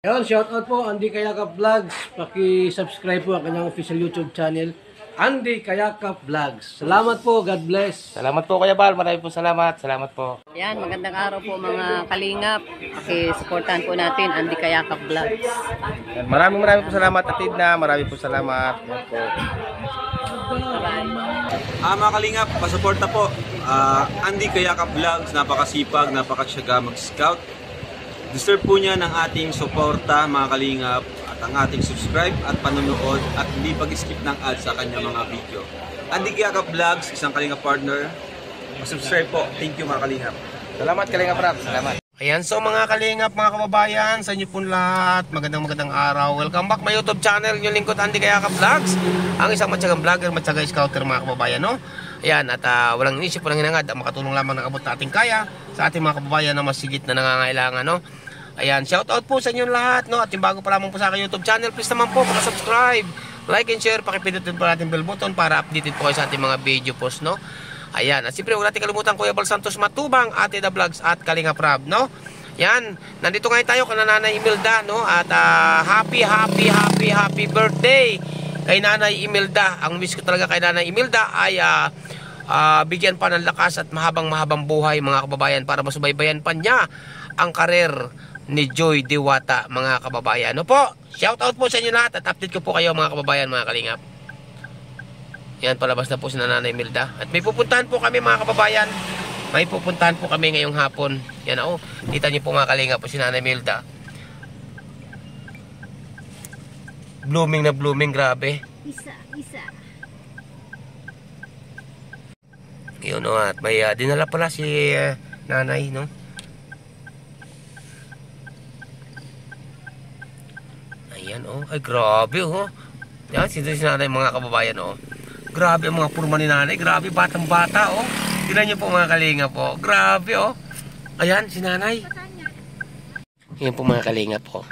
Ayun, shoutout po Andy Kayakap Vlogs. Paki-subscribe po ang kanyang official YouTube channel, Andy Kayakap Vlogs. Salamat po, God bless. Salamat po Kuya Bal, maraming po salamat. Salamat po. Yan, magandang araw po mga kalingap. Paki-supportahan po natin Andy Kayakap Vlogs. Maraming po salamat Atid na, maraming po salamat. Yan po. Mga kalingap, pasuporta po. Andy Kayakap Vlogs, napakasipag, napakasyaga mag-scout. Deserve po niya ng ating suporta mga kalingap at ang ating subscribe at panonood at hindi pag-skip ng ads sa kanya mga video. Andy Kayakap Vlogs, isang kalingap partner. Subscribe po. Thank you mga kalingap. Salamat Kalingap Rap, salamat. Ayan, so mga kalingap, mga kababayan, sa inyo po lahat, magandang araw. Welcome back my YouTube channel, yung lingkod Andy Kayakap Vlogs. Ang isang matyagang vlogger, matyagang scouter mga kababayan, no? Ayan, at walang inisip, walang hinangad, makatulong lamang ng abot na ating kaya sa ating mga kababayan na masigit na nangangailangan, no? Ayan, shoutout po sa inyo lahat, no? At yung bago pa lamang po sa aking YouTube channel, please naman po, subscribe, like and share, pakipindutin po natin bell button para updated po kayo sa ating mga video post, no? Ayan, at siyempre, huwag natin kalimutan Kuya Bal Santos Matubang, Ate The Vlogs at Kalingap Rab, no? Yan, nandito ngayon tayo kay Nanay Imelda, no? At happy birthday kay Nanay Imelda. Ang wish ko talaga kay Nanay Imelda ay bigyan pa ng lakas at mahabang buhay mga kababayan para masubaybayan pa niya ang karir ni Joy Diwata mga kababayan. Ano po? Shoutout po sa inyo lahat at update ko po kayo mga kababayan, mga kalingap. Yan, palabas na po si Nanay Imelda. At may pupuntahan po kami mga kababayan. May pupuntahan po kami ngayong hapon. Yan o. Kita niyo po mga kalingap po si Nanay Imelda. Blooming na blooming, grabe. Isa. Yun o, at may dinala pala si Nanay, no? Ayan o, ay grabe o. Yan, si Nanay mga kababayan o. Grabe ang mga purma ni Nanay, grabe batang bata o. Tignan niyo po mga kalingap po, grabe o. Ayan, si Nanay. Ayan po mga kalingap po.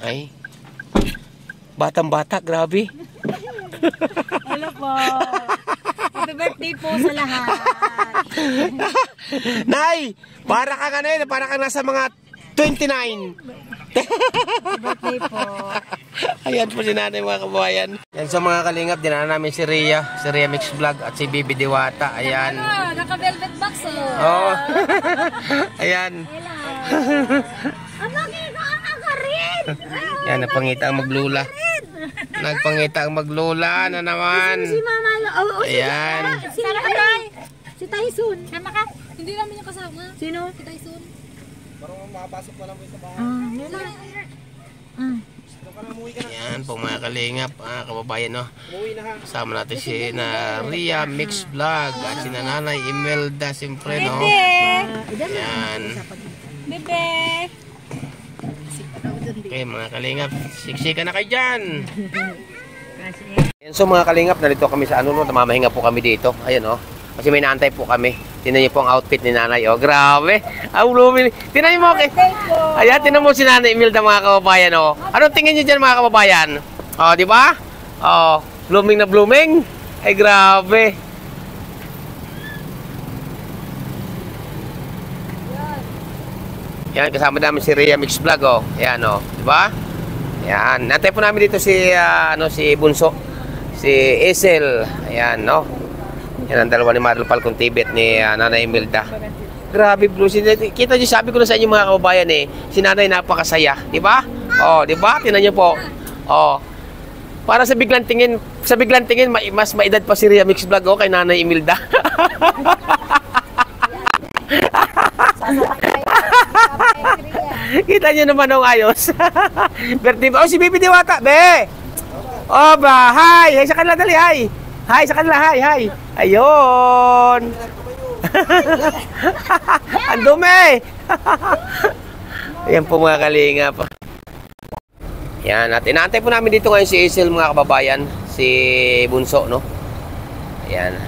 Ay, batang bata, grabe. Hello po. Happy birthday po sa lahat. Nay, para ka ngayon, para ka nasa mga 29. Happy birthday po. Ayan po si Nanay mga kababayan. Yan sa mga kalingap, dinala namin si Rhea Mix Vlog at si Bibi Diwata. Ayan. Naka-velvet box Oh. Ayan. Ano ka rin? Yan, nagpangita ang maglula. Nagpangita ang maglula na naman. Si Mama. Ayan. Si Tyson. Sama ka? Hindi namin yung kasama. Sino? Si Tyson. Parang makapasok pa lang po sa bahay. Ayan po mga kalingap, kababayan, no? Kasama natin si Rhea Mix Vlog at si Nanay Imelda, siyempre, no? Ayan. Bebe! Okay mga kalingap, siksika na kayo dyan. Ayan, so mga kalingap, narito kami sa namamahinga po kami dito. Ayan o, kasi may naantay po kami. Tingnan niyo po ang outfit ni Nanay. Oh, grabe. Blooming. Tingnan niyo mo. Ayan, tingnan mo si Nanay Imelda mga kababayan. Oh. Anong tingin niyo dyan mga kababayan? Oh, di ba? Oh, blooming na blooming. Ay, grabe. Yan, kasama namin si Rhea Mix Vlog. Oh. Ayan, oh. Di ba? Ayan. Nantay po namin dito si, si Bunso. Si Esel. Ayan, no? Yan ang dalawa ni Marlon Falcon TV at ni Nanay Imelda. Grabe bro, kita niyo, sabi ko na sa inyo mga kababayan si Nanay napakasaya, di ba? Oh, di ba? Tingnan niyo po. Oh. Para sa biglang tingin, mas maedad pa si Rhea Mix Vlog kay Nanay Imelda. Kita niyo naman ang ayos. Birthday ba? Oh, si Bibi Diwata, be. Oh, ba, hi, sa kanila dali, hi. Hi sa kanila, hi. Ayun. Ang dumi. Ayan po mga kalingap. Yan, at inaantay po namin dito ngayon si Isel mga kababayan, si Bunso, no? Ayan.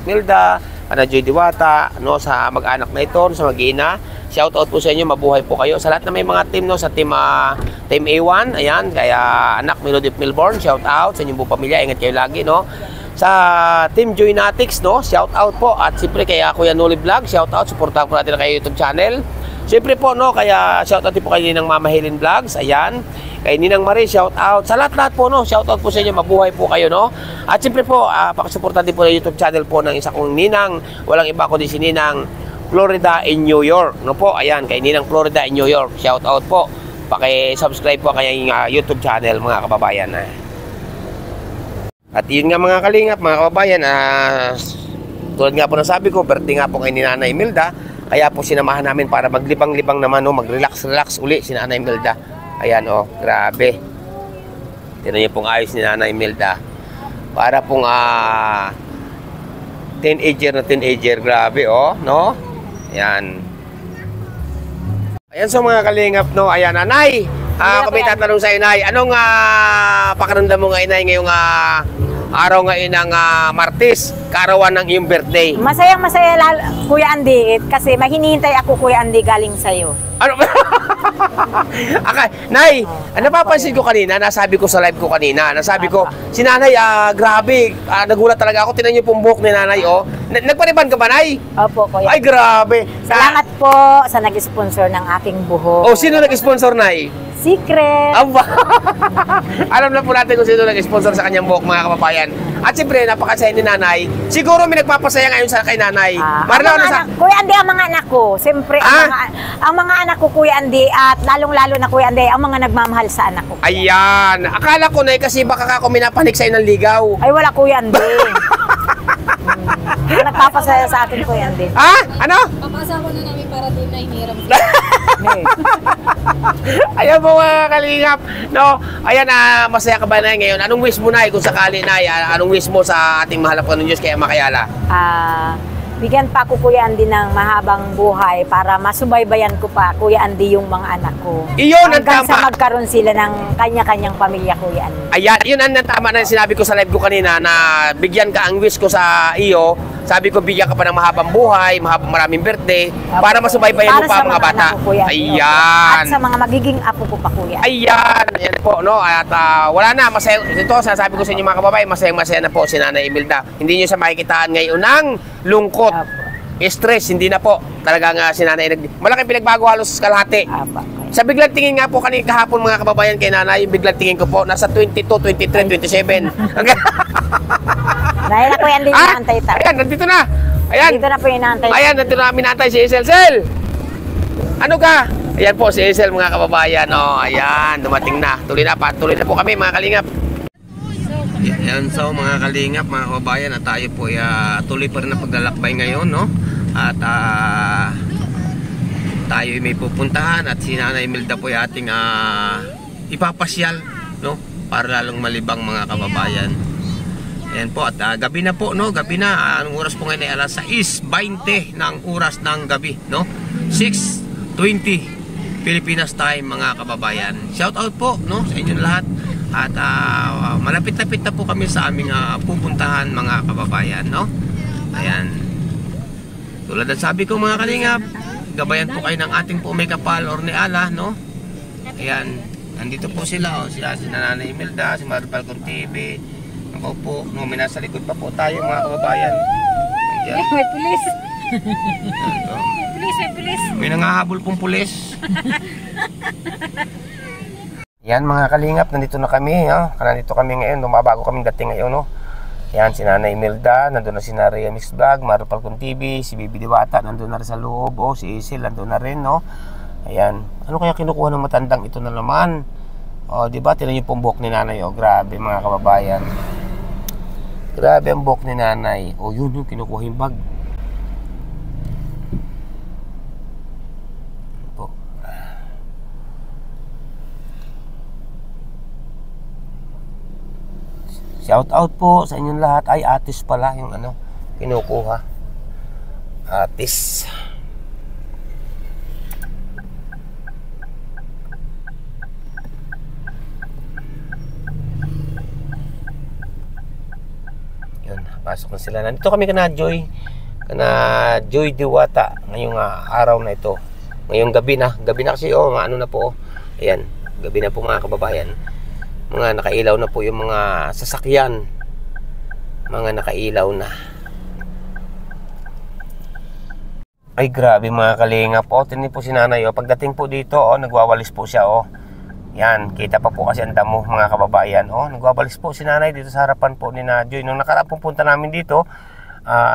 Imelda, Joy Diwata, no, sa mag-anak na ito, sa mag-ina. Shoutout po sa inyo, mabuhay po kayo. Sa lahat na may mga team, no, sa team A1, ayan, kaya anak Melody of Melbourne, shoutout sa inyong buong pamilya, ingat kayo lagi, no. Sa team Joynatics, no, shoutout po. At siyempre kaya Kuya Noli Vlog, shoutout, supportahan po natin kay YouTube channel. Siyempre po, no, kaya shoutout din po kay Ninang Mama Helen Vlogs, ayan. Kay Ninang Marie, shoutout. Sa lahat-lahat po, no, shoutout po sa inyo, mabuhay po kayo, no. At siyempre po, pakisuportan din po ng YouTube channel po ng isa kong Ninang, walang iba kundi si Ninang Florida in New York, no po, ayan, kay Ninang Florida in New York, shoutout po. Paki-subscribe po kanyang YouTube channel, mga kababayan. At yun nga mga kalingap, mga kababayan, tulad nga po na sabi ko, birthday nga po kay ni Nanay Imelda. Kaya po sinamahan namin para maglibang-libang naman, no, mag-relax-relax uli si Nanay Imelda. Ayan, oh, grabe. Tignan niyo pong ayos ni Nanay Imelda. Para pong teenager na teenager, grabe, oh, no? Ayan. Ayan, so mga kalingap, no, ayan, Nanay. Kung may tatanong sa'yo, Nay, anong pakiramdam mo ngayon, Nay, ngayong araw ngayon ng Martes, kaarawan ng iyong birthday? Masayang-masaya, Kuya Andy, kasi mahinihintay ako, Kuya Andy, galing sa'yo. Ano? Nay, napapansin ko kanina, nasabi ko sa live ko kanina, nasabi ko, si Nanay, grabe, nagulat talaga ako, tinan niyo pong buhok ni Nanay, oh. Nagpariban ka ba, Nay? Opo, Kuya. Ay, grabe. Salamat po sa nag-sponsor ng aking buhok. Oh, sino nag-sponsor, Nay? Secret. Aba. Alam na po natin kung sino nag-sponsor sa kanyang buhok, mga kababayan. At siyempre, napakasaya ni Nanay. Siguro may nagpapasaya ngayon sa kay Nanay. Kuya Andy, ang mga anak ko, siyempre, ang mga anak ko, Kuya Andy, at lalong-lalo na Kuya Andy, ang mga nagmamahal sa anak ko. Ayan. Akala ko, Nay, kasi baka ako minapanik sa'yo ng ligaw. Ay, wala, Kuya Andy. Nagpapasaya sa akin, Kuya Andy. Ano? Papasawa na namin para din na hiniram. Ayan po mga kalingap, no? Ayan, masaya ka ba, Nay, ngayon? Anong wish mo, Nay, kung sakali, Nay? Anong wish mo sa ating mahal na Diyos kaya Makayala? Bigyan pa ako, Kuya Andy, ng mahabang buhay para masubaybayan ko pa, Kuya Andy, yung mga anak ko. Iyon ang hanggang tama. sa magkaroon sila ng kanya-kanyang pamilya, Kuya Andy. Ayan, yun ang tama na sinabi ko sa live ko kanina na bigyan ka ang wish ko sa iyo. Sabi ko, bigyan ka pa ng mahabang buhay, maraming birthday, para masubaybayan mo pa mga bata. Anak ko, Kuya. Ayan. At sa mga magiging apo ko pa, Kuya. Ayan, ayan po, no? At wala na, masaya. Ito, sasabi ko sa inyo mga kababayan, masayang-masaya na po si Nanay Imelda. Hindi nyo siya makikitaan ngayon ng lungkot, stress, hindi na po. Talagang si Nanay, malaking pinagbago halos kalahati. Sa biglang tingin nga po kanina kahapon mga kababayan kay Nanay, biglang tingin ko po, nasa 22, 23, 27. Dahil ako yan din inaantay tayo. Ayan, nandito na. Ayan. Dito na po inaantay. Ayan, nandito na inaantay si Isel. Ano ka? Ayan po si Isel mga kababayan. Oh, ayan, dumating na. Tuloy na po kami mga kalingap. Ayan, so mga kalingap, mga kababayan, at tayo po tuloy pa rin ang paglalakbay ngayon, no? At tayo may pupuntahan at si Nanay Imelda po yung ating ipapasyal, no? Para lalong malibang mga kababayan. Ayan po, at gabi na po, no? Gabi na. Anong oras po ngayon ay alas 6:20 ng oras ng gabi, no? 6:20 Pilipinas time mga kababayan. Shout out po, no? Sa inyo lahat. At malapit-lapit na po kami sa aming pupuntahan mga kababayan, no? Ayan. Tulad ng sabi ko mga kalingap, gabayan po kayo ng ating po may kapal or ni Ala, no? Ayan. Nandito po sila, oh. Si Nanay Imelda, si Mario Falcon TV. Ako po, no, may nasa likod pa po tayo mga kababayan. Ayan. May pulis. Ayan, May pulis. may nangahabol pong pulis. Yan mga kalingap, nandito na kami, no? Nandito kami ngayon, lumabago kaming dating ngayon, no? Yan, si Nanay Imelda, nandun na si Naria Mix Vlog, Mario Falcon TV, si Bibi Diwata, nandun na rin sa loob, oh, si Isil, nandun na rin, no? Ayan, ano kaya kinukuha ng matandang ito na naman? O, di ba, tinan niyo pong buhok ni Nanay, oh, grabe mga kababayan. Grabe ang buhok ni Nanay. O, yun, kinukuha yung bag. Po. Shout out po sa inyong lahat. Ay, Atis pala yung kinukuha. Atis. Yun, pasok na sila. Nandito kami kana Joy Diwata ngayong araw na ito. Ngayong gabi na kasi ano na po. Ayan, gabi na po mga kababayan. Mga nakailaw na po yung mga sasakyan. Mga nakailaw na. Ay grabe mga kalingap po. Tingnan po si nanay oh. Pagdating po dito oh, nagwawalis po siya oh. Yan, kita pa po kasi ang damo mga kababayan oh. Nagwawalis po si nanay dito sa harapan po ni Joy. Nung nakaraan punta namin dito,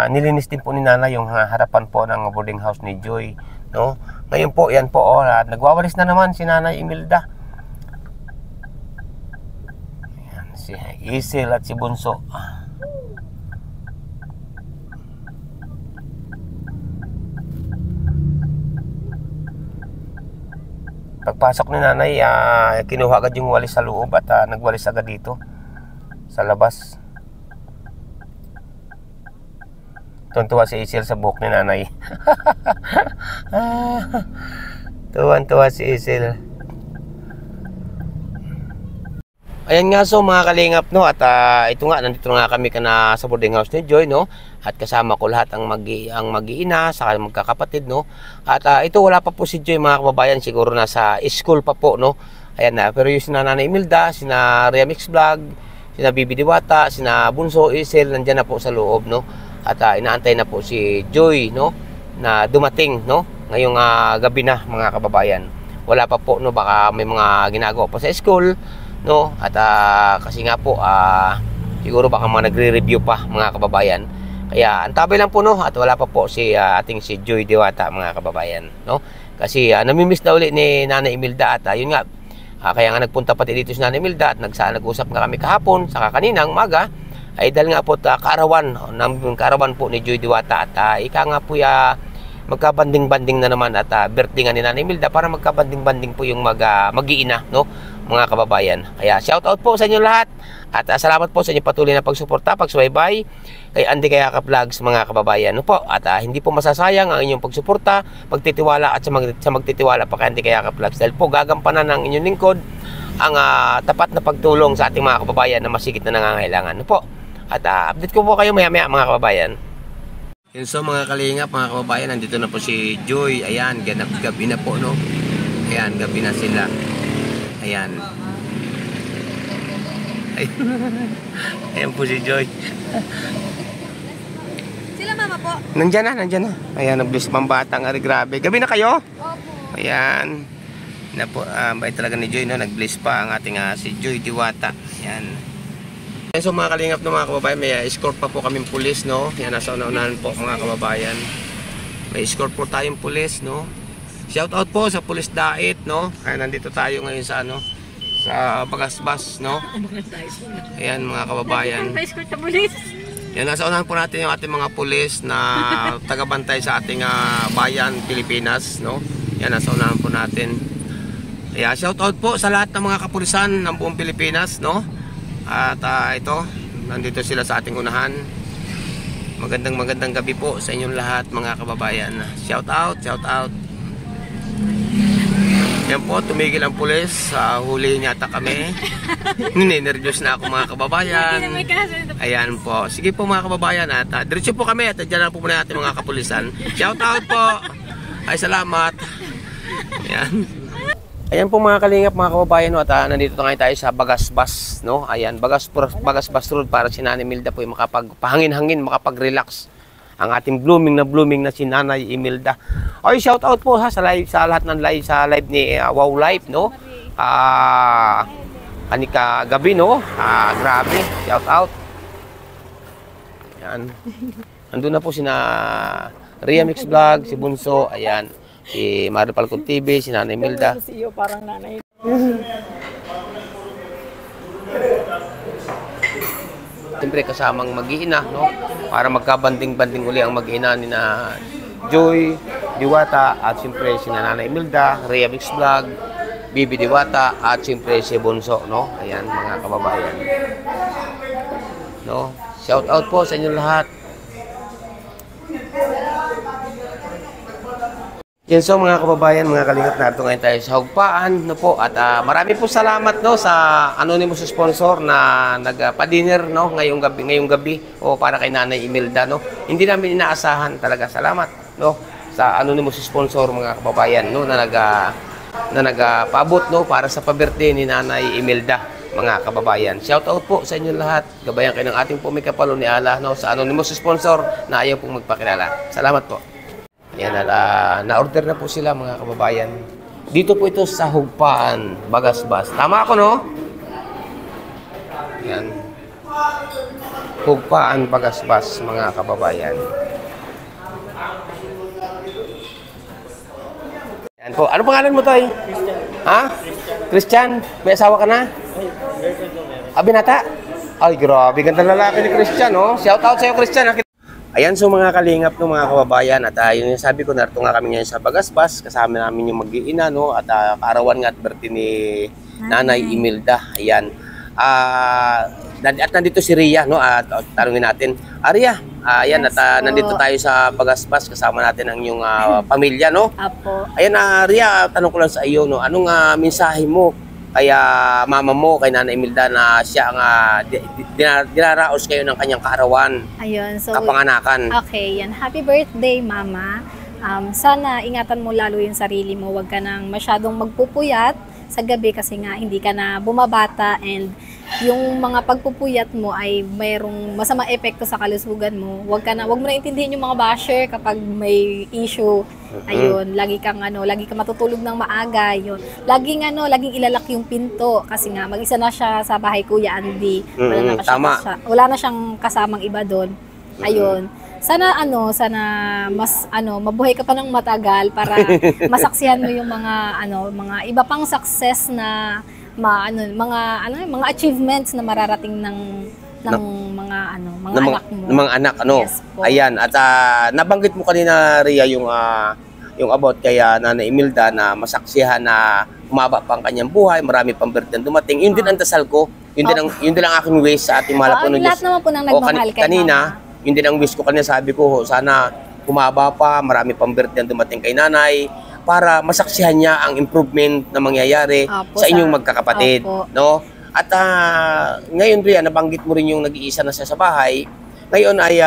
nilinis din po ni nanay yung harapan po ng boarding house ni Joy, no? Ngayon po, yan po oh, nagwawalis na naman si Nanay Imelda. Yan, si Isil at si Bunso. Pagpasok ni nanay, kinuha agad yung walis sa loob at nagwalis agad dito sa labas. Tuwan-tuwa si Isil sa buhok ni nanay. Tuwan-tuwa si Isil. Ayan nga so mga kalingap no, at ito nga nandito nga kami kana sa boarding house ni Joy no, at kasama ko lahat ang mag-iina saka magkakapatid no. At ito wala pa po si Joy mga kababayan, siguro nasa school pa po no. Ayan na, pero yung sina Nanay Imelda, sina Remix Vlog, sina Bibi Diwata, sina Bunso, Isel nandiyan na po sa loob no. At inaantay na po si Joy no na dumating no ngayong gabi na mga kababayan. Wala pa po no, baka may mga ginagawa pa sa school no, at kasi nga po siguro baka mga nagre-review pa mga kababayan, kaya antabay lang po no, at wala pa po si ating si Joy Diwata mga kababayan no, kasi namimiss na uli ni Nanay Imelda. At yun nga, kaya nga nagpunta pati dito si Nanay Imelda at nag-usap nga kami kahapon saka kaninang maga, ay dahil nga po kaarawan po ni Joy Diwata at ika nga po magkabanding-banding na naman at birthday nga ni Nanay Imelda para magkabanding-banding po yung mag-iina no mga kababayan. Kaya shout out po sa inyo lahat at salamat po sa inyong patuloy na pagsuporta, pagsubaybay kay Andy Kayakap Vlogs mga kababayan no po. At hindi po masasayang ang inyong pagsuporta, pagtitiwala at sa magtitiwala pa kay Andy Kayakap Vlogs, dahil po gagampanan ng inyong lingkod ang tapat na pagtulong sa ating mga kababayan na masigit na nangangailangan no po. At update ko po kayo maya-maya mga kababayan. Yun so mga kalingap mga kababayan, nandito na po si Joy. Ayan, gabi na po no. Ayan, gabi na sila. Ayan. Ayan po si Joy. Sila mama po. Nandiyan na. Ayan, nag-bless pambatang ari, grabe. Gabi na kayo? Opo. Ayan. Na po, bait talaga ni Joy no, nag-bless pa ang ating si Joy Diwata. Ayan. Ayan so mga kalingap no mga kababayan, may escort pa po kaming pulis no. Yan, nasa unahan po mga kababayan. May escort po tayong pulis no. Shout out po sa Pulis Dait no. Kaya nandito tayo ngayon sa sa Bagasbas no. Ayan mga kababayan. Yan, nasa unahan po natin yung ating mga pulis na tagabantay sa ating bayan Pilipinas no. Yan, nasa unahan po natin. Kaya shout out po sa lahat ng mga kapulisan ng buong Pilipinas no. At ito, nandito sila sa ating unahan. Magandang gabi po sa inyong lahat mga kababayan. Shout out. Yan po, tumigil ang pulis. Huli yata kami. Ninervyos na ako mga kababayan. Ayan po. Sige po mga kababayan. At diretso po kami. At dyan na po muna natin mga kapulisan. Shout out po. Ay salamat. Ayan. Ayan po mga kalingap mga kababayan no, at nandito na tayo sa Bagasbas no. Ayan, Bagasbas Road para si Nanay Imelda po yung makapagpahangin-hangin, makapag-relax. Ang ating blooming na si Nanay Imelda. Ay, shout out po sa lahat ng live sa live ni Wow Life no. Kanika gabi no. Grabe, shout out. Ayan. Andun na po si Remix Vlog, si Bunso, ayan. Si Mario Palcon TV, si Nanay Imelda. Si iyo parang nanay. Siyempre kasamang mag-iina, no? Para magkabanding-banding uli ang mag-iina ni na Joy Diwata at siyempre si Nanay Imelda, Remix Vlog, Bibi Diwata at siyempre si Bunso, no? Ayan mga kababayan. No? Shout out po sa inyo lahat. Yan so mga kababayan, mga kalingap, narito ngayon tayo sa Hugpaan no po, at marami po salamat no sa anonymous sponsor na nagpa-dinner no ngayong gabi o para kay Nanay Imelda no. Hindi namin inaasahan talaga. Salamat no sa anonymous sponsor mga kababayan no na nagpaabot no para sa pa-birthday ni Nanay Imelda mga kababayan. Shout out po sa inyo lahat. Gabayan kayo ng ating pumikapalo ni Allah no sa anonymous sponsor na ayaw pong magpakilala. Salamat po. Yan, na-order na po sila mga kababayan. Dito po ito sa Hugpaan, Bagasbas. Tama ako, no? Yan. Hugpaan, Bagasbas, mga kababayan. Yan po. Ano pangalan mo, Toy? Ha? Christian? May asawa ka na? Binata? Ay, grabe. Ganda lalaki ni Christian, no? Shout out sa'yo, Christian. Ayan, so mga kalingap no, mga kababayan, at yun yung sabi ko, narito nga kami ngayon sa Bagasbas, kasama namin yung mag-iina, no, at kaarawan nga at birthday ni Nanay Imelda. Ayan. At nandito si Ria, no, at tanungin natin, Ria, ayan, at nandito tayo sa Bagasbas, kasama natin ang iyong pamilya, no? Apo. Ayan, Ria, tanong ko lang sa iyo, no, anong mensahe mo kaya mama mo, kay Nanay Imelda, na siya ang dinaraos kayo ng kanyang kaarawan, Ayun, so kapanganakan? okay, yan. Happy birthday, Mama. Sana ingatan mo lalo yung sarili mo. Huwag ka nang masyadong magpupuyat sa gabi kasi nga hindi ka na bumabata, and yung mga pagpupuyat mo ay mayroong masamang epekto sa kalusugan mo. Huwag mo na intindihin yung mga basher kapag may issue. Ayun, lagi kang matutulog ng maaga, yun. Laging ilalak yung pinto kasi nga mag-isa na siya sa bahay Kuya Andy. Wala na siyang kasamang iba doon. Ayun. Sana mabuhay ka pa ng matagal para masaksihan mo yung mga iba pang success na mga achievements na mararating ng mga anak mo. Ng mga anak, Yes po. Ayan, at nabanggit mo kanina, Ria, yung about kay Nanay Imelda na masaksihan na humaba pa ang kanyang buhay, marami pang birthday dumating. Yun din ang dasal ko. Yun din ang aking wish sa ating mahal po ng Diyos. Lahat naman po ng nagmamahal kay kanina, Mama. yun din ang wish ko kanina, sabi ko, sana humaba pa, marami pang birthday dumating kay Nanay, para masaksihan niya ang improvement na mangyayari sa inyong magkakapatid, no? At ngayon, Ria, nabanggit mo rin yung nag-iisa na siya sa bahay. Ngayon ay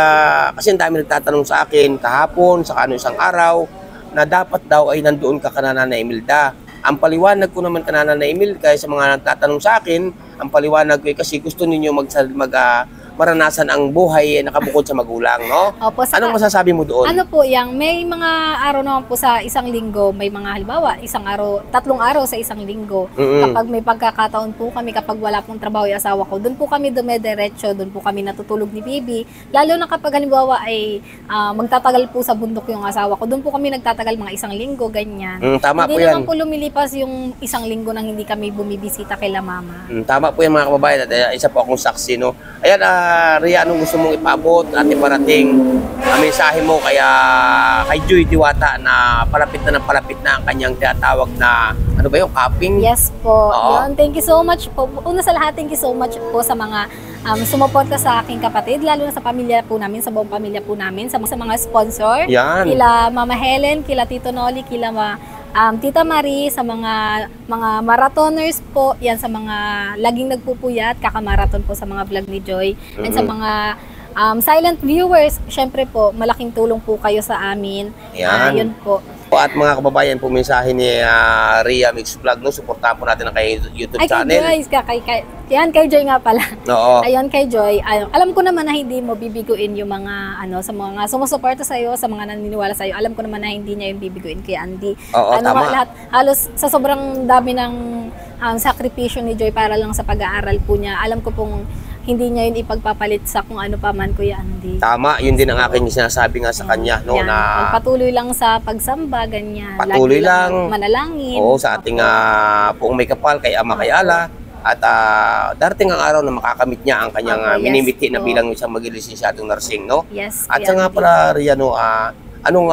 kasi ang dami nagtatanong sa akin kahapon, sa isang araw, na dapat daw ay nandoon ka na Nanay Imelda. Ang paliwanag ko naman ka Nanay Imelda, kaya sa mga nagtatanong sa akin, ang paliwanag ko kasi gusto ninyo maranasan ang buhay nakabukod sa magulang, no? Opo, anong masasabi mo doon? Ano po yang may mga araw naman po sa isang linggo, may mga halimbawa, 3 araw sa isang linggo. Kapag may pagkakataon po kami, kapag wala pong trabaho yung asawa ko, doon po kami dumediretso, doon po kami natutulog ni Bibi. Lalo na kapag halimbawa ay magtatagal po sa bundok yung asawa ko, doon po kami nagtatagal mga 1 linggo, ganyan. Tama hindi po yan. naman po lumilipas yung 1 linggo nang hindi kami bumibisita kay la Mama. Tama po yan, mga kababayan, at isa po akong saksi, no? Ayan, Ria, anong gusto mong ipaabot at iparating ang mensahe mo kay Joy Diwata na palapit na ang kanyang tinatawag na, cupping? Yes po. Oo. Yun, thank you so much po. Una sa lahat, thank you so much po sa mga sumuporta sa aking kapatid, lalo na sa pamilya po namin, sa buong pamilya po namin, sa mga sponsor. Yan. Kila Mama Helen, kila Tito Noli, kila Tita Marie, sa mga marathoners po, yan, sa mga laging nagpupuyat, kakamarathon po sa mga vlog ni Joy, and sa mga silent viewers, syempre po, malaking tulong po kayo sa amin. Yan. Yun po. At mga kababayan, po mensahe ni Ria Mix Vlog, no? Suportahan po natin ang kay YouTube channel. Kay Joy nga pala. Oo. Ayun, kay Joy. Alam ko naman na hindi mo bibiguin yung mga sa mga sumusuporta sa iyo, sa mga naniniwala sa iyo. Alam ko naman na hindi niya yung bibiguin kay Andy. Oo, tama. Lahat, halos sa sobrang dami ng sakripisyo ni Joy para lang sa pag-aaral po niya. Alam ko pong hindi niya yun ipagpapalit sa kung ano pa man, Kuya Andy. Tama, yun din ang aking sinasabi nga sa kanya, no? Yan. Na Patuloy lang sa pagsamba, ganyan. Patuloy Lagi lang. Manalangin. Oo, sa ating poong may kapal, kay Ama, kay Ala. At darating ang araw na makakamit niya ang kanyang minimiti na bilang isang magilisensyadong nursing, no? Yes. At sa nga pala, Ria, no, anong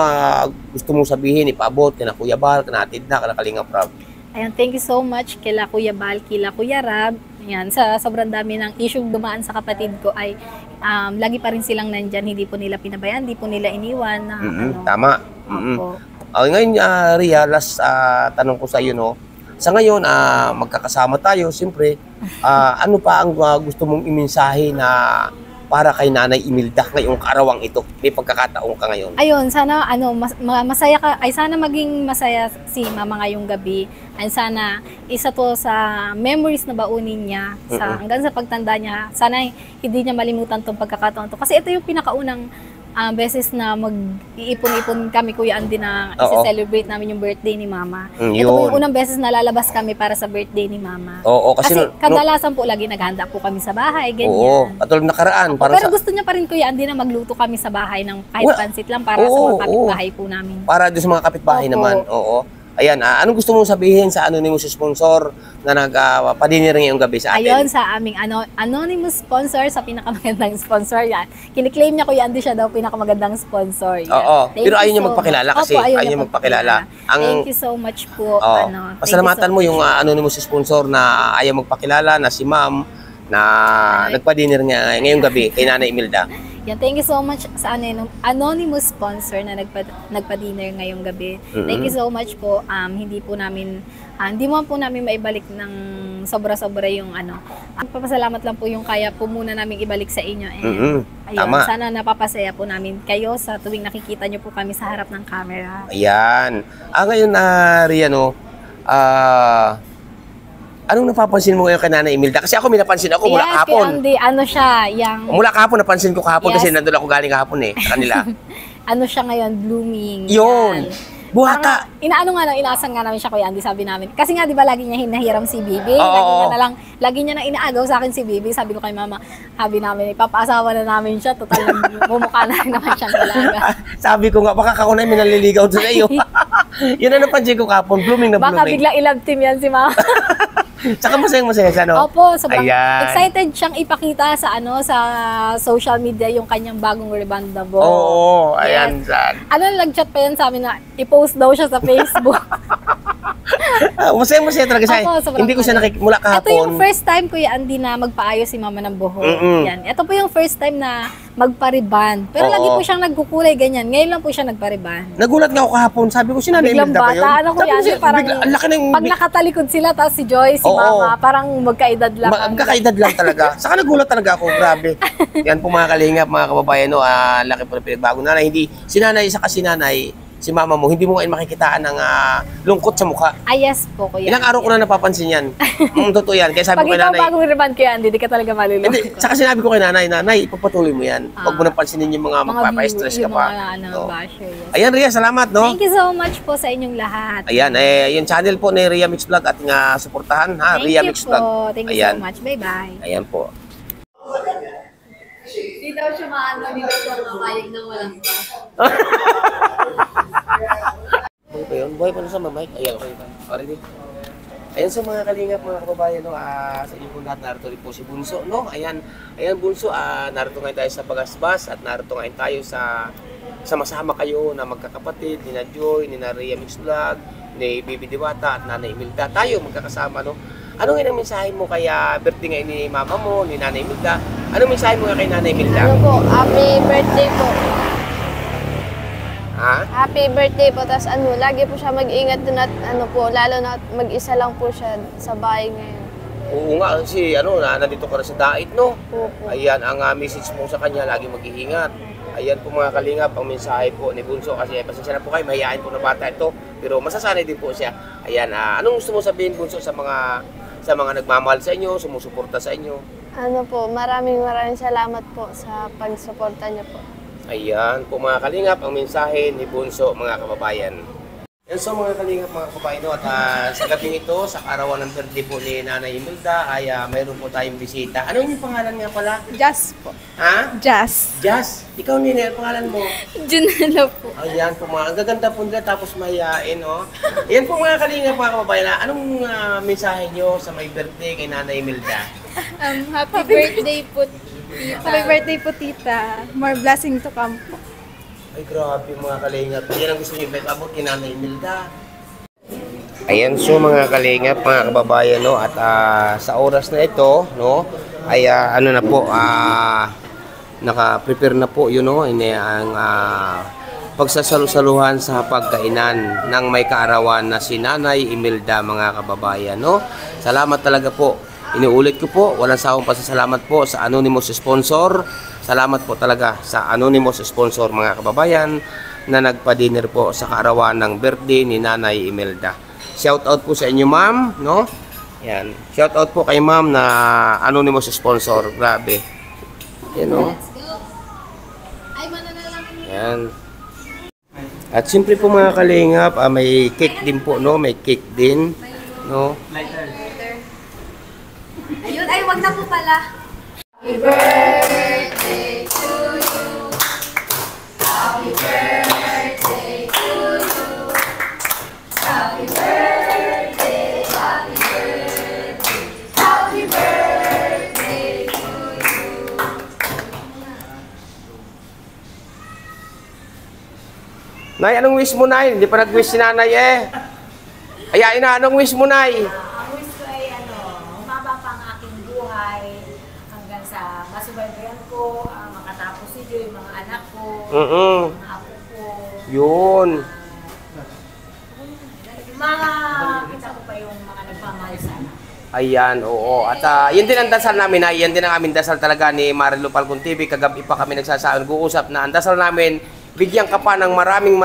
gusto mong sabihin, ipaabot, kina Kuya Bal, kanatid na, kana Kalingap Rab? Ayun, thank you so much kila Kuya Bal, kila Kuya Rab. Yan, sa sobrang dami ng issue dumaan sa kapatid ko ay lagi pa rin silang nandyan, hindi po nila pinabayaan, hindi po nila iniwan. Tama. Opo. Ngayon, Ria, last tanong ko sa iyo, no? Sa ngayon, magkakasama tayo, siyempre, ano pa ang gusto mong imensahe na para kay Nanay Imelda ngayong karawang ito? May pagkakataon ka ngayon. Ayun, sana masaya ka, ay sana maging masaya si Mama ngayong gabi. And sana isa to sa memories na baunin niya hanggang sa pagtanda niya. Sana hindi niya malimutan tong pagkakataon to. Kasi ito yung pinakaunang beses na mag-iipon-ipon kami, Kuya Andy, na Oo. isi-celebrate namin yung birthday ni Mama. Mm, Ito po yun. yung unang beses na lalabas kami para sa birthday ni Mama. Oo, kasi kadalasan po lagi naghahanda po kami sa bahay, ganyan. Oo, katulad nakaraan. Parang Pero gusto niya pa rin, Kuya Andy, na magluto kami sa bahay ng kahit pansit lang para sa oo, mga kapitbahay po namin. para doon sa mga kapitbahay Opo. naman. Oo. Ayan, anong gusto mong sabihin sa anonymous sponsor na nagpadinner ngayong gabi sa atin? Ayun, sa aming anonymous sponsor, sa pinakamagandang sponsor yan. Kiniklaim niya, Kuya Andy, siya daw pinakamagandang sponsor. Yan. Oo, Thank pero you ayaw niya so magpakilala much. kasi Opo, ayaw niya magpakilala. Thank you so much po. Oo. Thank you Pasalamatan so mo much. yung anonymous sponsor na ayaw magpakilala na si Ma'am na nagpa-dinner nga ngayong gabi kay Nanay Imelda. Yan, thank you so much sa anonymous sponsor na nagpa-dinner ngayong gabi. Thank you so much po. Hindi mo po namin maibalik ng sobra-sobra yung Papasalamat lang po yung kaya po muna namin ibalik sa inyo. And, ayun, Tama. sana napapasaya po namin kayo sa tuwing nakikita nyo po kami sa harap ng camera. Ayan. Ngayon na Rian, anong napapansin mo ngayon kay Nanay Imelda? Kasi ako may napansin ako mula Yes, kahapon. Kuya Andy, siya, Mula kahapon, napansin ko kahapon Yes. kasi nandun ako galing kahapon sa kanila. siya ngayon, blooming. Yun. Yan. Buhata. Inaasan nga namin siya, Kuya Andy, sabi namin. Kasi nga, di ba, lagi niya hinahiram si Bibi. Oo. Lagi niya na inaagaw sa akin si Bibi. Sabi ko kay Mama, sabi namin, ipapaasawa na namin siya. Total, bumukha na rin naman siyang dalaga. Sabi ko nga, baka kakunay may naliligaw doon sa iyo. Yun ang napansin ko kahapon, blooming na Baka blooming. bigla i-love team yan si Mama. Tsaka masayang-masaya siya, no? Opo, sobrang Ayan. excited siyang ipakita sa sa social media yung kanyang bagong rebandable. Oo, ayan. Saan. Nag-chat pa yan sa amin na i-post daw siya sa Facebook. Masayang-masaya talaga siya. Opo, sobrang Hindi ko siya mula kahapon. Ito yung first time, Kuya Andy, na magpaayos si Mama ng buhok. Yan. Ito po yung first time na magpariban. Pero Oo. lagi po siyang nagkukulay ganyan. Ngayon lang po siya nagpariban. Nagulat nga ako kahapon. Sabi ko, si Nanay Biglang Imelda ba yun? bata. Ano, Kuya Andy, parang ang laki ng... pag nakatalikod sila, tapos si Joy, si Oo. Mama, parang magkaedad lang. Magkakaedad lang talaga. Saka nagulat talaga ako, grabe. Yan po mga kalingap, mga kababayan, no, laki po na pinagbago nanay. Hindi, si Nanay, saka si Nanay, si Mama mo, hindi mo ngayon makikitaan ng lungkot sa mukha. Yes po, Kuya Ilang araw ko na napapansin yan. Totoo yan. Kaya sabi Pag ko kay ikaw Nanay, bagong riban, Kuya Andy, di ka talaga malulungkot. hindi, saka sinabi ko kay Nanay, Nanay, ipagpatuloy mo yan. Huwag mo nang pansinin yung mga magpapa-stress ka yung pa. mga No. basher, yes. Ayan, Ria, salamat, no? Thank you so much po sa inyong lahat. Ayan, yung channel po ni Ria Mix Vlog at nga suportahan, ha? Thank Ria you Mix po. Vlog. Thank you Ayan. so much. Bye-bye. Ayan po. Hindi daw siya hindi daw siya mamayag na walang pa. Buhay pa yun? Buhay pa na sa mamay? Ayan, okay pa. Already. Ayan sa mga kalingap, mga kababayan, no? Sa inyo po lahat, narito rin po si Bunso, no? Ayan, Bunso, narito ngayon tayo sa Bagasbas at narito ngayon tayo sa sama-sama kayo na magkakapatid, ni na Joy, ni na Ria Mix Vlog, ni Bibi Diwata at Nanay Imelda. Tayo magkakasama, no? Ano ngayon ang mensahe mo kaya birthday ngayon ni Mama mo, ni Nanay Imelda? Anong mensahe mo kay Nanay Imelda? Po, happy birthday po. Ha? Happy birthday po. Tapos lagi po siya mag-ingat dun at lalo na mag-isa lang po siya sa bahay ngayon. Oo nga, kasi nandito ka na sa dait, no? Opo. Ayan, ang message mo sa kanya, lagi mag-iingat. Ayan po mga kalingap, ang mensahe po ni Bunso kasi pasensya na po kayo, mahihain po na bata ito. Pero masasanay din po siya. Ayan, anong gusto mo sabihin, Bunso, sa mga nagmamahal sa inyo, sumusuporta sa inyo? Maraming salamat po sa pagsuporta niyo po. Ayan po mga kalingap, ang mensahe ni Bunso, mga kababayan. Yan so mga kalingap, mga kababayan, no? At sa gabing ito, sa karawan ng birthday po ni Nanay Imelda, ay mayroon po tayong bisita. Ano yung pangalan nga pala? Jazz po. Ha? Jazz. Jazz, ikaw nila, ang pangalan mo? Junelo po. Ayan po mga, ang gaganda po nila tapos mahihain, oh. Ayan po mga kalingap, mga kababayan, anong mensahe nyo sa may birthday kay Nanay Imelda? Happy birthday po, tita. Happy birthday po, tita. More blessing to come po. Ay grabe mga kalingap, yan ang gusto nyo abot kay Nanay Imelda. Ayan so mga kalingap, mga kababayan, no, at sa oras na ito, no, ay na po, naka-prepare na po yun, no, ang pagsasalusaluhan sa pagkainan ng may kaarawan na si Nanay Imelda, mga kababayan, no. Salamat talaga po. Inuulit ko po, walang sawang pasasalamat po sa anonymous sponsor. Salamat po talaga sa anonymous sponsor, mga kababayan, na nagpa-dinner po sa kaarawan ng birthday ni Nanay Imelda. Shout out po sa inyo, ma'am, no? Yan. Shout out po kay ma'am na anonymous sponsor. Grabe. Yan, no? Ay, mananalang Ayan. At siyempre po mga kalingap, may cake din po, no? May cake din, no? Ayun, ay wag na po pala. Nay, anong wish mo, Nay? Hindi pa nag-wish si Nanay eh. Ayain na, anong wish mo, Nay? Ang wish ko ay humaba pa ang aking buhay hanggang sa masubaybayan ko, makatapos si Joy, mga anak ko, mga apo ko. Yun. Makita ko pa yung mga nagmamahal sana. Ayan, oo. At yun din ang dasal namin, Nay. Yan din ang aming dasal talaga ni Marilu Falcon TV. Kagabi pa kami nagsasaon, nag-uusap na ang dasal namin, bigyan ka pa ng maraming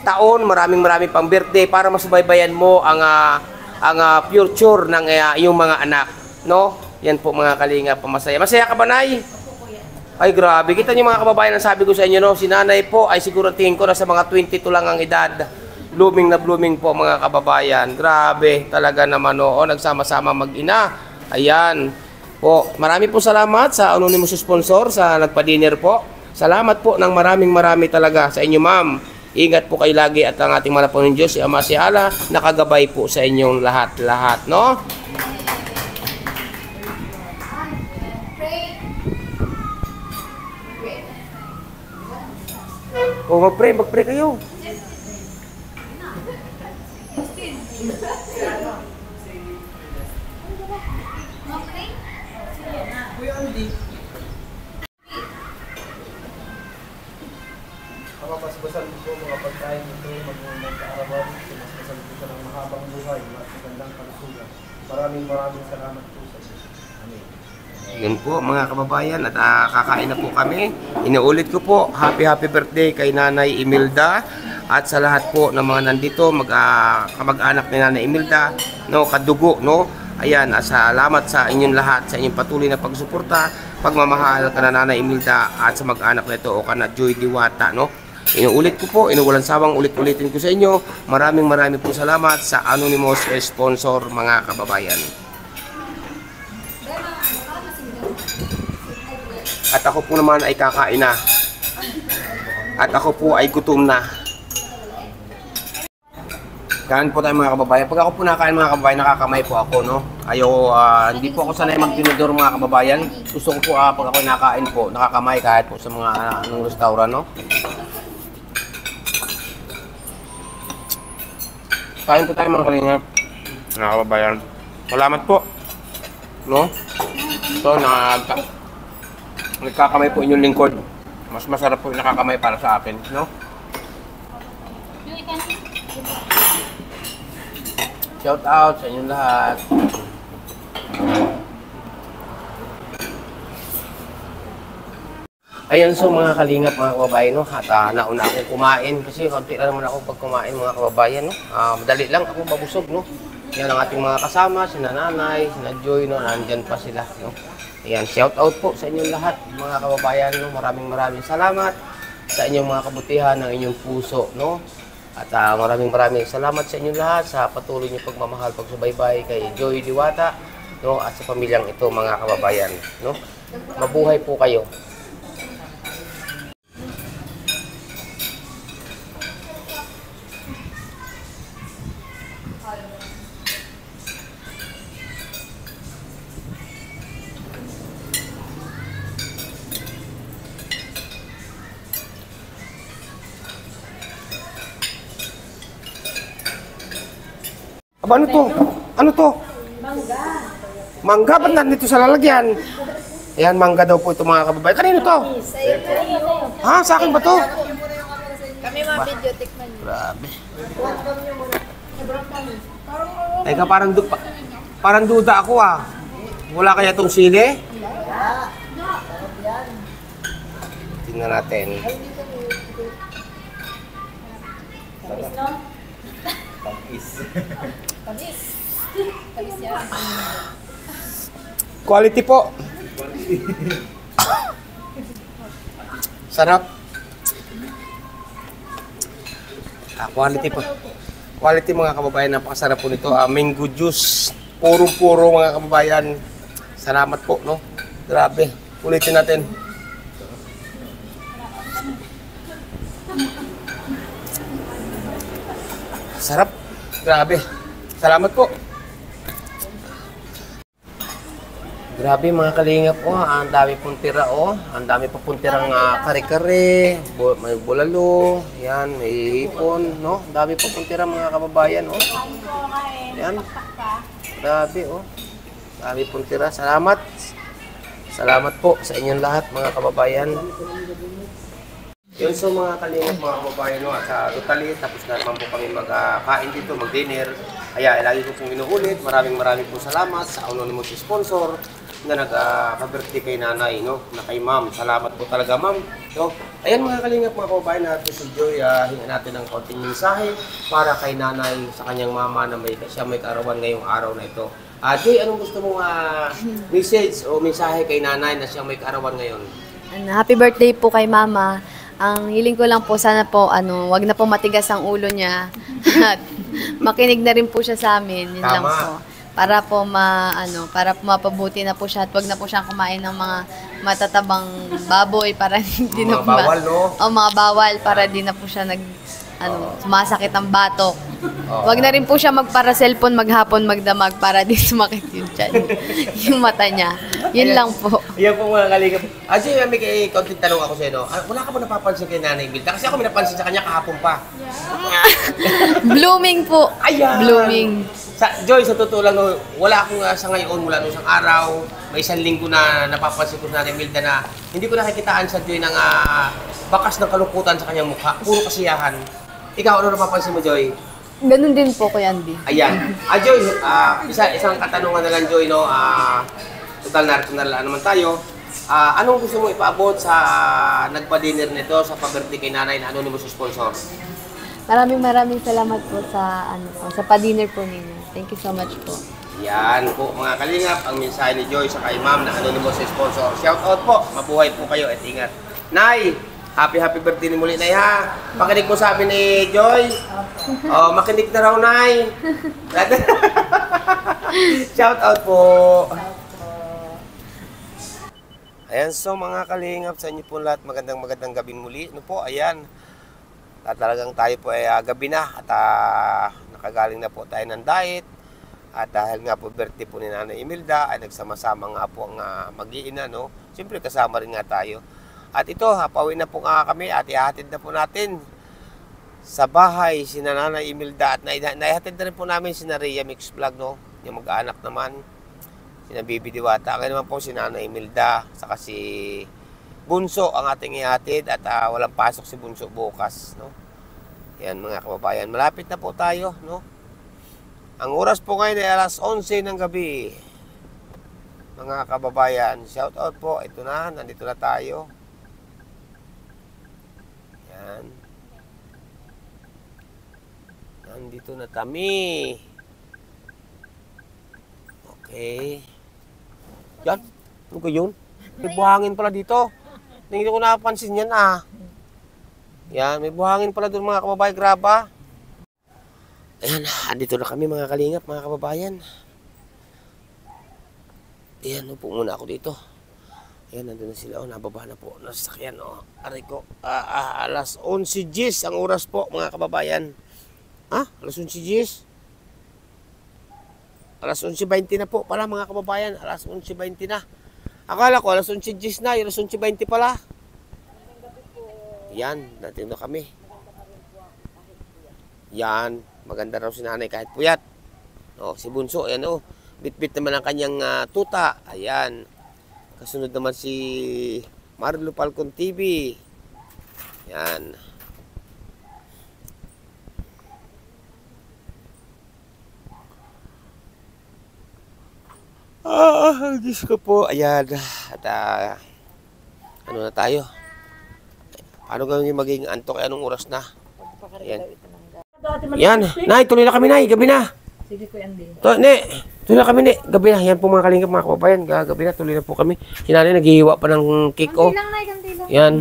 taon, maraming pang birthday para masubaybayan mo ang future ng iyong mga anak, no? Yan po mga kalinga, pamasaya. Masaya ka ba, Nay? Ay grabe, kita niyo mga kababayan, ang sabi ko sa inyo, no? Si Nanay po ay siguro tingin ko na sa mga 22 lang ang edad. Blooming na blooming po mga kababayan. Grabe, talaga naman, oo, nagsama-sama mag-ina. Ayan po, marami po salamat sa anonymous sponsor sa nagpa-dinner po. Salamat po ng marami talaga sa inyo, ma'am. Ingat po kayo lagi at ang ating malapong ng Diyos, si Ama si Allah, nakagabay po sa inyong lahat-lahat, no? O, mag-pray kayo. Mapasbasan po mga pagkain nito, mag-aarawan, mapasbasan po siya ng mahabang buhay, magandang kalusugan. Maraming salamat po sa Diyos. Amen. Yun po mga kababayan, at kakain na po kami. Inuulit ko po, happy birthday kay Nanay Imelda at sa lahat po ng mga nandito, kamag-anak ni Nanay Imelda, no, kadugo, no? Ayan, salamat sa inyong lahat, sa inyong patuloy na pagsuporta, pagmamahal ka na Nanay Imelda at sa mag-anak nito o ka na Joy Diwata, no? Inuulit ko po, inuwalang sawang ulit-ulitin ko sa inyo. Maraming po salamat sa anonymous sponsor mga kababayan. At ako po naman ay kakain na. At ako po ay gutom na. Kain po tayo mga kababayan. Pag ako po nakain mga kababayan, nakakamay po ako, no? Hindi po ako sanay magtinidor mga kababayan. Gusto ko po pag ako nakain po, nakakamay kahit po sa mga anong restaurant, no? Kain po tayo mga kalingap, mga kababayan. Salamat po, no? So, nagkakamay po inyong lingkod. Mas masarap po yung nakakamay para sa akin, no? Shout out sa inyong lahat. Ayan, so mga kalingap, mga kababayan, no? At nauna akong kumain kasi konti lang naman ako pag kumain mga kababayan, no? Madali lang ako mabusog, no? Yan ang ating mga kasama, sina Nanay, sina Joy, no? Nandyan pa sila, no? Ayan, shout out po sa inyong lahat, mga kababayan, no? Maraming salamat sa inyong mga kabutihan ng inyong puso, no? At maraming salamat sa inyong lahat sa patuloy niyong pagmamahal, pagsubaybay kay Joy Diwata, no? At sa pamilyang ito, mga kababayan, no? Mabuhay po kayo. Ano to? Ano to? Mangga. Mangga? Ba't nandito sa lalagyan? Ayan, mangga daw po ito mga kababayan. Kanino to? Ha? Sa akin ba to? Kami mga-video, tikman niyo. Grabe. Teka, parang duda ako ah. Wala kaya itong sili? Tingnan natin. Quality po. Sarap. Quality po. Quality mga kababayan, napakasarap po nito. Mango juice, puro-puro mga kababayan. Salamat po, no? Grabe. Ulitin natin. Sarap. Grabe. Salamat po. Grabe mga kalingap po, ang dami pong tira ang dami pa pong tirang kare-kare, may bulalo, yan, may hipon, no? Ang dami pa pong tira mga kababayan, Yan. Grabe, Dami pong tira. Salamat. Salamat po sa inyong lahat mga kababayan. Yun so mga kalingap mga kababayan, at sa totally, tapos na naman po kami magkain dito, mag-dinner. Kaya lagi ko pong inuulit, maraming po salamat sa anonymous sponsor na nag-birthday kay nanay, no? Na kay ma'am. Salamat po talaga ma'am. So, ayan mga kalingap mga kababayan, natin si Joy, hingan natin ng konting mensahe para kay nanay sa kanyang mama na siya may kaarawan ngayong araw na ito. Joy, anong gusto mong message o mensahe kay nanay na siya may kaarawan ngayon? Happy birthday po kay mama. Ang hiling ko lang po, sana po, wag na po matigas ang ulo niya. At makinig na rin po siya sa amin. Yun lang po. Para po para po mapabuti na po siya at wag na po siyang kumain ng mga matatabang baboy para hindi na po bawal, no? O mga bawal para di na po siya sumasakit ang batok. Wag na rin po siya magpara cellphone maghapon magdamag para di sumakit yung tiyan. Yung mata niya. Yun lang po. Yan po mga kalingap. Actually, may kaunting tanong ako sa iyo. Wala ka ba napapansin kay Nanay Imelda? Kasi ako may napansin sa kanya kahapon pa. Blooming po. Ayan. Blooming. Joy, sa totoo lang, wala akong sa ngayon mula nung isang araw, may isang linggo na napapansin ko sa Nanay Imelda na hindi ko nakikitaan sa Joy ng bakas ng kalungkutan sa kanyang mukha. Puro kasiyahan. Ikaw, ano napapansin mo, Joy? Ganun din po, Kuya Andy. Ayan. Joy, isang katanungan na lang, Joy, no? Total narito na lang naman tayo. Anong gusto mo ipaabot sa nagpa-dinner nito sa pa-birthday kay nanay na anonymous sponsor? Maraming salamat po sa sa pa-dinner po ninyo. Thank you so much po. Yan po mga kalingap, ang mensahe ni Joy sa kay ma'am na anonymous sponsor. Shout out po, mabuhay po kayo at ingat. Nay, happy birthday ni muli, Nay, ha? Makinig mo sabi ni Joy. Makinig na raw, Nay. Shout out po. Ayan, so mga kalingap sa inyo po lahat, magandang gabi muli. Ano po, ayan. At talagang tayo po ay gabi na at nakagaling na po tayo ng diet. At dahil nga po birthday po ni Nanay Imelda ay nagsama-sama nga po ang mag-iina, no? Siyempre kasama rin nga tayo. At ito, pauwi na po nga kami at ihatid na po natin sa bahay si Nanay Imelda. At naihatid na rin po namin si Rhea Mix Vlog, no? Yung mag-aanak naman. Sina Bibi Diwata. Kaya naman po si Nanay Imelda. Saka si Bunso ang ating ihatid. At walang pasok si Bunso bukas, no? Yan mga kababayan. Malapit na po tayo, no? Ang oras po ngayon ay alas 11 ng gabi. Mga kababayan, shout out po. Ito na, nandito na tayo. Yan. Nandito na kami. Okay. Yan. Ano ko yun? May buhangin pala dito. Hindi ko napansin yan, Yan, may buhangin pala doon mga kababayan. Graba. Ayan, andito na kami mga kalingap, mga kababayan. Ayan, upo muna ako dito. Ayan, nandun na sila. Nababa na po. Nasasakyan, Aray ko. Alas 11:10 ang oras po, mga kababayan. Alas 11:10? Alas 11:20 na po pala, mga kababayan. Alas 11:20 na. Akala ko, alas 11:10 na. Alas 11:20 pala. Yan, natin na kami. Yan. Maganda raw si nanay kahit puyat. Si Bunso, ayan bit-bit naman ang kanyang tuta. Ayan. Kasunod naman si Marlo Falcon TV. Yan. Diyos ko po. Ayan. At ano na tayo? Paano gawin maging antok? Anong oras na? Ayan. Yan. Nay, tuloy na kami, Nay. Gabi na. Sige ko yan din. Tuloy na kami, Gabi na. Yan po mga kalingap, mga kababayan. Gabi na, tuloy na po kami. Si Nanay naghihiwa pa ng cake, Ganti lang, Nay, ganti lang. Yan.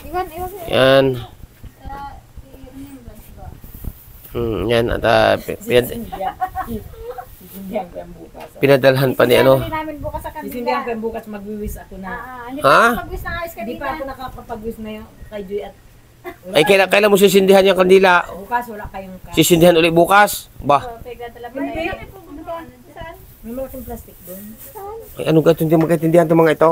Iwan. Yan. Yan, at Sisindihan ko yung bukas. pinadalhan pa ni ano. namin bukas sa kanila. Sisindihan ko yung bukas, mag-wish ako na. Ha? Mag-wish na ayos kanina. Hindi pa ako nakakapag-wish na yung kay Joy at Ay, kailan mo sisindihan yung kandila? bukas, wala kayong ka. Sisindihan ulit bukas? Ba? May malaking plastic doon. Ay, ano gato hindi magkaintindihan itong mga ito?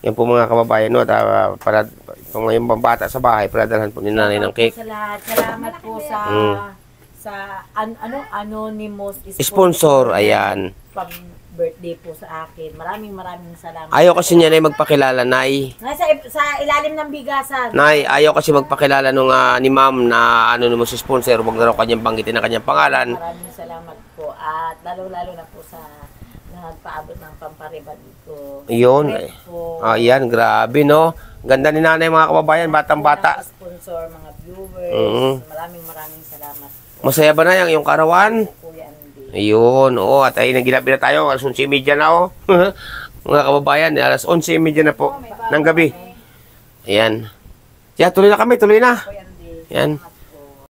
Yan po mga kababayan, no? At para kung ngayong bata sa bahay, paradalhan po ni nanay ng cake. Sa lahat, salamat po sa anonymous Sponsor, ayan. pag birthday po sa akin. Maraming salamat. Ayaw kasi niya na magpakilala, Nay. Sa ilalim ng bigasan. Nay, ayaw kasi magpakilala nung ni ma'am na anonymous sponsor. Huwag na raw kanyang banggitin ang kanyang pangalan. Maraming salamat po. At lalo-lalo na po sa nagpaabot ng pamparibad ko. Yun. Ayan, grabe, no? Ganda ni nanay, mga kababayan, batang-bata. Mga sponsor, mga viewers. Maraming salamat po. Masaya ba na yung karawan? Kuya Andy. Ayun, oo. At ay nagilapit na tayo. Alas 11:30 na, oh. Mga kababayan, alas 11:30 na po ng gabi. Ayan. Tuloy na kami, tuloy na. Kuya Andy. Ayan.